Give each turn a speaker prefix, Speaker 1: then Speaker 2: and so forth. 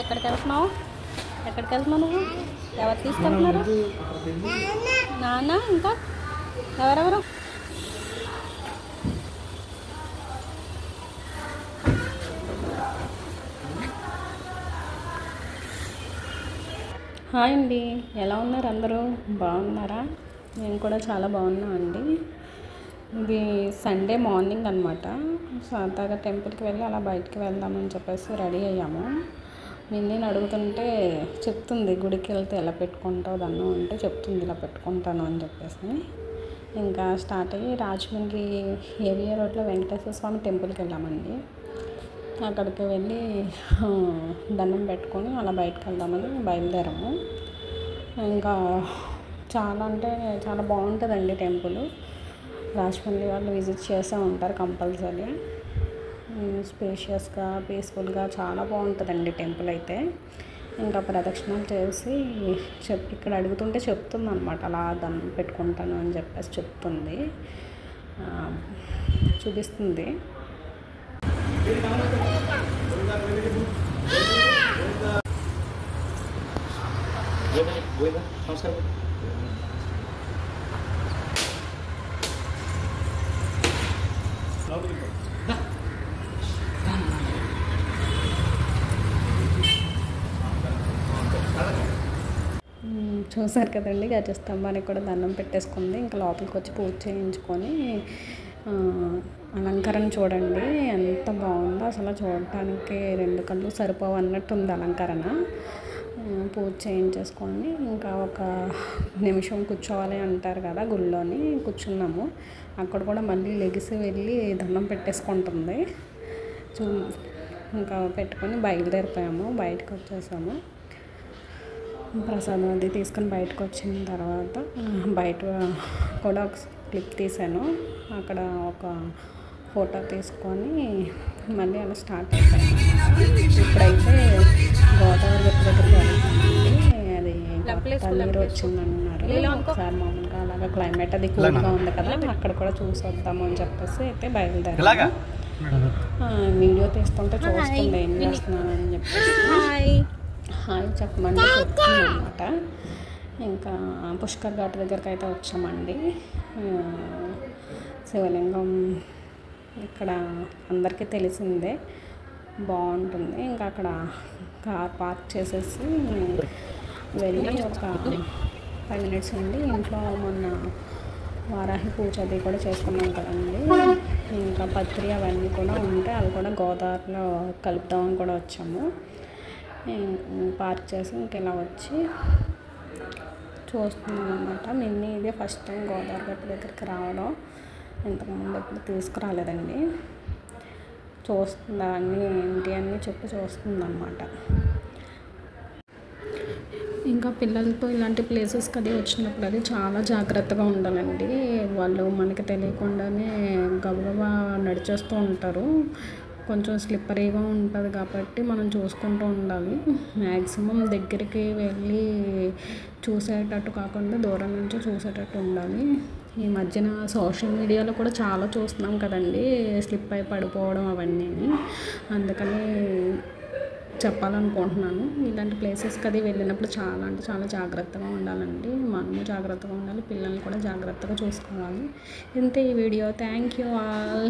Speaker 1: ఎక్కడికి వెళ్తున్నావు? ఎక్కడికి వెళ్తున్నావు నువ్వు? ఎవరు తీసుకెళ్తున్నారు? నాన్న ఇంకా ఎవరెవరు? హాయ్ అండి, ఎలా ఉన్నారు అందరూ? బాగున్నారా? నేను కూడా చాలా బాగున్నా అండి. ఇది సండే మార్నింగ్ అనమాట. సరదాగా టెంపుల్కి వెళ్ళి అలా బయటికి వెళ్దామని చెప్పేసి రెడీ అయ్యాము. నేను అడుగుతుంటే చెప్తుంది, గుడికి వెళ్తే ఎలా పెట్టుకుంటావు దండం అంటే చెప్తుంది ఇలా పెట్టుకుంటాను అని చెప్పేసి. ఇంకా స్టార్ట్ అయ్యి రాజమండ్రి ఏవిఆర్ రోడ్లో వెంకటేశ్వర స్వామి టెంపుల్కి వెళ్ళామండి. అక్కడికి వెళ్ళి దండం పెట్టుకొని అలా బయటకు వెళ్దామని బయలుదేరాము. ఇంకా చాలా అంటే చాలా బాగుంటుందండి టెంపుల్. రాజమండ్రి వాళ్ళు విజిట్ చేస్తూ ఉంటారు కంపల్సరీ. స్పేషియస్గా పీస్ఫుల్గా చాలా బాగుంటుందండి టెంపుల్ అయితే. ఇంకా ప్రదక్షిణాలు చేసి ఇక్కడ అడుగుతుంటే చెప్తుంది అనమాట, అలా దండం పెట్టుకుంటాను అని చెప్పేసి చెప్తుంది, చూపిస్తుంది. చూసారు కదండి, గజస్తంభానికి కూడా దండం పెట్టేసుకుంది. ఇంకా లోపలికి వచ్చి పూజ చేయించుకొని అలంకరణ చూడండి ఎంత బాగుందో అసలు. చూడటానికి రెండు కళ్ళు సరిపోవు అన్నట్టు ఉంది అలంకరణ. పూజ చేయించేసుకొని ఇంకా ఒక నిమిషం కూర్చోవాలి అంటారు కదా గుళ్ళోని, కూర్చున్నాము. అక్కడ కూడా మళ్ళీ లెగిసి వెళ్ళి దండం పెట్టేసుకుంటుంది. ఇంకా పెట్టుకొని బయలుదేరిపోయాము, బయటకు వచ్చేసాము. ప్రసాదం అది తీసుకొని బయటకు వచ్చిన తర్వాత బయట కూడా ఒక క్లిప్ తీసాను. అక్కడ ఒక ఫోటో తీసుకొని మళ్ళీ అలా స్టార్ట్ అయిపోయాను. ఇప్పుడైతే గోదావరి దగ్గరికి వెళ్తామండి. అది నీరు వచ్చిందన్నారు. ఒకసారి మామూలుగా అలాగా క్లైమేట్ అది కూల్గా ఉంది కదా, అక్కడ కూడా చూసి వద్దాము అని చెప్పేసి అయితే బయలుదేరాము. వీడియో తీస్తుంటే చూస్తుంది ఏం చేస్తున్నాను అని చెప్పేసి హాయ్ చెప్పమంటే చెప్తుంది అనమాట. ఇంకా పుష్కర్ ఘాట్ దగ్గరికి అయితే వచ్చామండి. శివలింగం ఇక్కడ అందరికీ తెలిసిందే, బాగుంటుంది. ఇంకా అక్కడ కార్ పార్క్ చేసేసి వెళ్ళి ఒక 5 minutes అండి. ఇంట్లో మొన్న వారాహి పూజ అది కూడా చేసుకున్నాం కదండి. ఇంకా పత్రి అవన్నీ కూడా ఉంటే అవి కూడా గోదావరిలో కలుపుదామని కూడా వచ్చాము. పార్క్ చేసి ఇంకెలా వచ్చి చూస్తున్నాం అన్నమాట. నిన్న ఇదే ఫస్ట్ టైం గోదావరి గట్టు దగ్గరికి రావడం, ఇంతకుముందు ఎప్పుడు తీసుకురాలేదండి. చూస్తుంది అన్నీ ఏంటి అన్నీ చెప్పి చూస్తుంది అన్నమాట. ఇంకా పిల్లలతో ఇలాంటి ప్లేసెస్కి అది వచ్చినప్పుడు అది చాలా జాగ్రత్తగా ఉండాలండి. వాళ్ళు మనకి తెలియకుండానే గబగబా నడిచేస్తూ ఉంటారు. కొంచెం స్లిప్పరీగా ఉంటుంది కాబట్టి మనం చూసుకుంటూ ఉండాలి. మ్యాక్సిమం దగ్గరికి వెళ్ళి చూసేటట్టు కాకుండా దూరం నుంచి చూసేటట్టు ఉండాలి. ఈ మధ్యన సోషల్ మీడియాలో కూడా చాలా చూస్తున్నాం కదండి, స్లిప్ అయి పడిపోవడం అవన్నీ. అందుకని చెప్పాలనుకుంటున్నాను. ఇలాంటి ప్లేసెస్కి అది వెళ్ళినప్పుడు చాలా అంటే చాలా జాగ్రత్తగా ఉండాలండి. మనము జాగ్రత్తగా ఉండాలి, పిల్లల్ని కూడా జాగ్రత్తగా చూసుకోవాలి. ఇంతే ఈ వీడియో. Thank you all.